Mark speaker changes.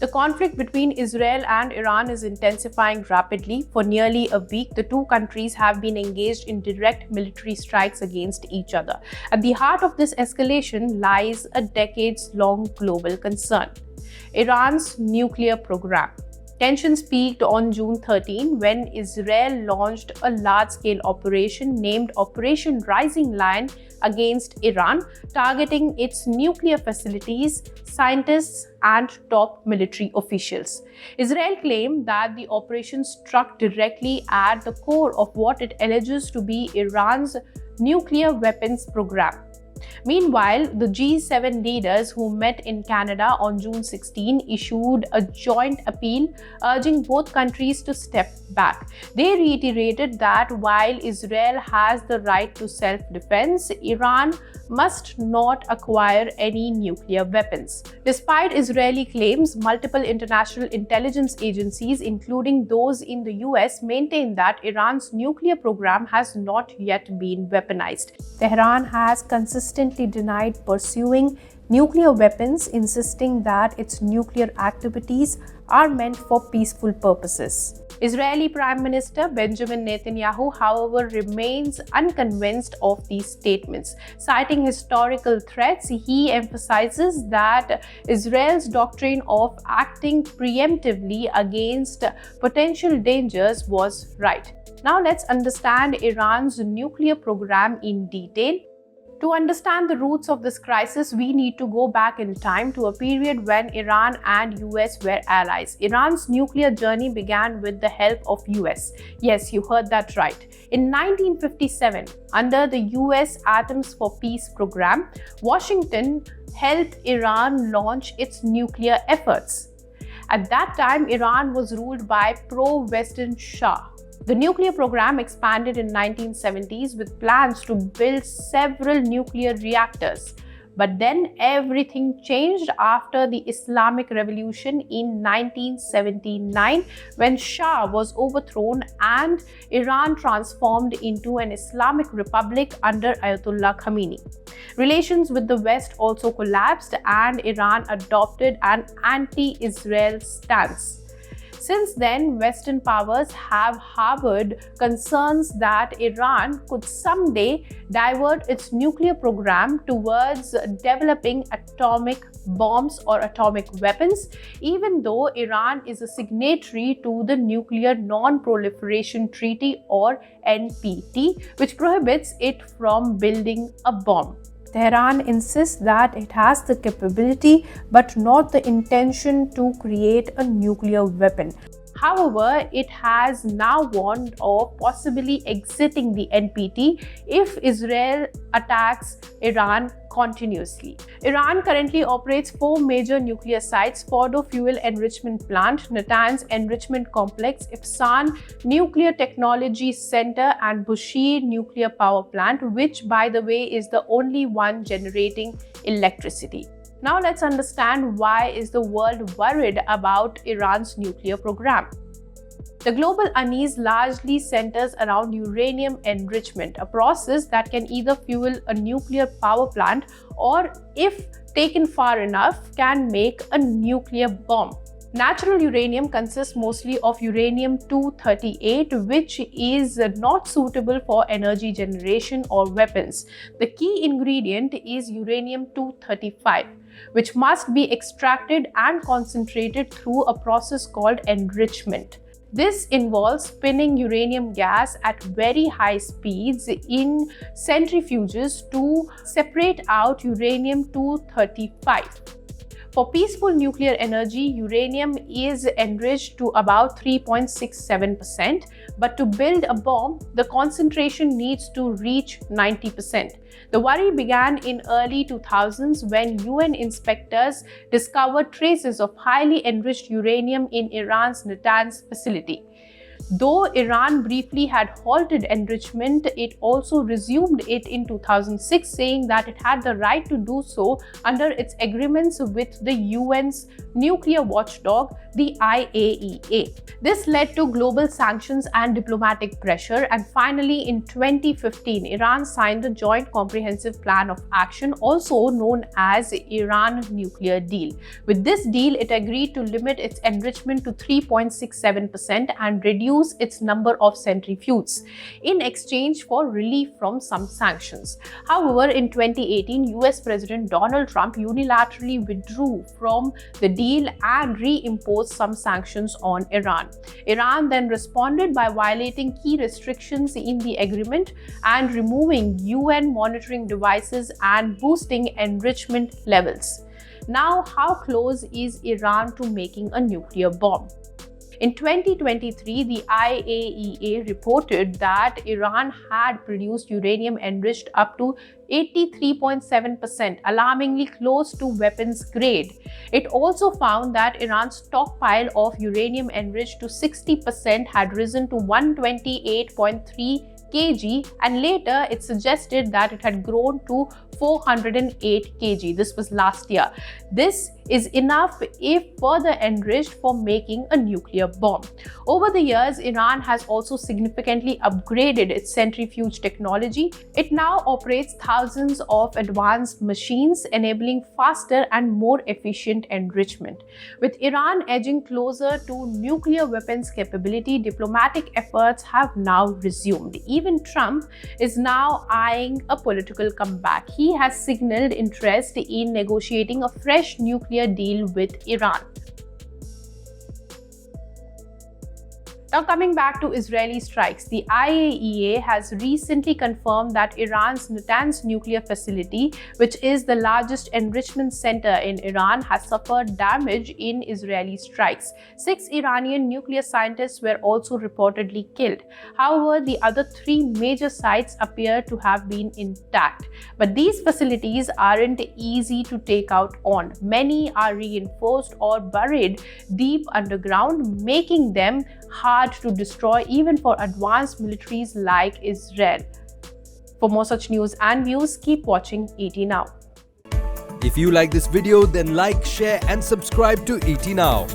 Speaker 1: The conflict between Israel and Iran is intensifying rapidly. For nearly a week, the two countries have been engaged in direct military strikes against each other. At the heart of this escalation lies a decades-long global concern: Iran's nuclear program. Tensions peaked on June 13 when Israel launched a large-scale operation named Operation Rising Lion against Iran, targeting its nuclear facilities, scientists, and top military officials. Israel claimed that the operation struck directly at the core of what it alleges to be Iran's nuclear weapons program. Meanwhile, the G7 leaders who met in Canada on June 16 issued a joint appeal urging both countries to step back. They reiterated that while Israel has the right to self-defense, Iran must not acquire any nuclear weapons. Despite Israeli claims, multiple international intelligence agencies, including those in the US, maintain that Iran's nuclear program has not yet been weaponized. Tehran has consistently denied pursuing nuclear weapons, insisting that its nuclear activities are meant for peaceful purposes. Israeli Prime Minister Benjamin Netanyahu, however, remains unconvinced of these statements. Citing historical threats, he emphasizes that Israel's doctrine of acting preemptively against potential dangers was right. Now let's understand Iran's nuclear program in detail. To understand the roots of this crisis, we need to go back in time to a period when Iran and US were allies. Iran's nuclear journey began with the help of US. Yes, you heard that right. In 1957, under the US Atoms for Peace program, Washington helped Iran launch its nuclear efforts. At that time, Iran was ruled by pro-Western Shah. The nuclear program expanded in 1970s with plans to build several nuclear reactors. But then everything changed after the Islamic Revolution in 1979 when Shah was overthrown and Iran transformed into an Islamic republic under Ayatollah Khamenei. Relations with the West also collapsed and Iran adopted an anti-Israel stance. Since then, Western powers have harbored concerns that Iran could someday divert its nuclear program towards developing atomic bombs or atomic weapons, even though Iran is a signatory to the Nuclear Non-Proliferation Treaty or NPT, which prohibits it from building a bomb. Tehran insists that it has the capability but not the intention to create a nuclear weapon. However, it has now warned of possibly exiting the NPT if Israel attacks Iran continuously. Iran currently operates 4 major nuclear sites: Fordo Fuel Enrichment Plant, Natanz Enrichment Complex, Ifsan Nuclear Technology Center, and Bushehr Nuclear Power Plant, which, by the way, is the only one generating electricity. Now let's understand why is the world worried about Iran's nuclear program. The global unease largely centers around uranium enrichment, a process that can either fuel a nuclear power plant or, if taken far enough, can make a nuclear bomb. Natural uranium consists mostly of uranium-238, which is not suitable for energy generation or weapons. The key ingredient is uranium-235, which must be extracted and concentrated through a process called enrichment. This involves spinning uranium gas at very high speeds in centrifuges to separate out uranium-235. For peaceful nuclear energy, uranium is enriched to about 3.67%, but to build a bomb, the concentration needs to reach 90%. The worry began in early 2000s when UN inspectors discovered traces of highly enriched uranium in Iran's Natanz facility. Though Iran briefly had halted enrichment, it also resumed it in 2006, saying that it had the right to do so under its agreements with the UN's nuclear watchdog, the IAEA. This led to global sanctions and diplomatic pressure, and finally in 2015, Iran signed the Joint Comprehensive Plan of Action, also known as Iran Nuclear Deal. With this deal, it agreed to limit its enrichment to 3.67% and reduce its number of centrifuges in exchange for relief from some sanctions. However, in 2018, US President Donald Trump unilaterally withdrew from the deal and reimposed some sanctions on Iran. Iran then responded by violating key restrictions in the agreement and removing UN monitoring devices and boosting enrichment levels. Now, how close is Iran to making a nuclear bomb? In 2023, the IAEA reported that Iran had produced uranium enriched up to 83.7%, alarmingly close to weapons grade. It also found that Iran's stockpile of uranium enriched to 60% had risen to 128.3 kg, and later it suggested that it had grown to 408 kg. This was last year. This is enough if further enriched for making a nuclear bomb. Over the years, Iran has also significantly upgraded its centrifuge technology. It now operates thousands of advanced machines, enabling faster and more efficient enrichment. With Iran edging closer to nuclear weapons capability, diplomatic efforts have now resumed. Even Trump is now eyeing a political comeback. He has signaled interest in negotiating a fresh nuclear deal with Iran. Now, coming back to Israeli strikes, the IAEA has recently confirmed that Iran's Natanz nuclear facility, which is the largest enrichment center in Iran, has suffered damage in Israeli strikes. 6 Iranian nuclear scientists were also reportedly killed. However, the other 3 major sites appear to have been intact. But these facilities aren't easy to take out on. Many are reinforced or buried deep underground, making them hard to destroy even for advanced militaries like Israel. For more such news and views, keep watching ET Now.
Speaker 2: If you like this video, then like, share and subscribe to ET Now.